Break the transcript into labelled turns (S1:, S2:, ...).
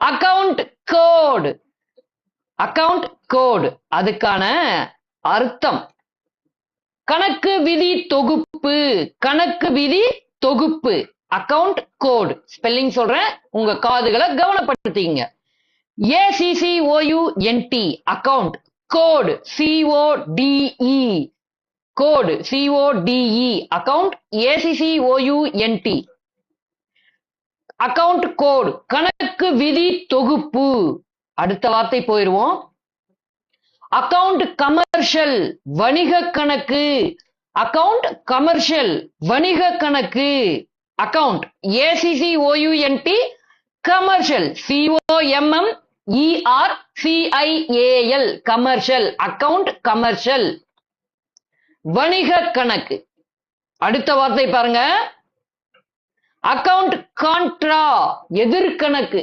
S1: Account கோடு. Account கோடு அதுக்கான அர்த்தம் கணக்கு விதி தொகுப்பு. கணக்கு விதி தொகுப்பு அக்கவுண்ட் கோடு. ஸ்பெல்லிங் சொல்றேன், உங்க காதுகளை கவனப்படுத்திங்க. ACCOUNT அக்கவுண்ட் கோடு. CODE கோடு. CODE account. ACCOUNT அக்கவுண்ட் கோடு கணக்கு விதி தொகுப்பு. அடுத்த வார்த்தை போயிருவோம். அக்கவுண்ட் கமர்ஷியல் வணிக கணக்கு. அக்கவுண்ட் கமர்ஷியல் வணிக கணக்கு account. ACCOUNT commercial. COMMERCIAL commercial account commercial வணிக கணக்கு. அடுத்த வார்த்தை பாருங்க. Account contra எதிர்கணக்கு.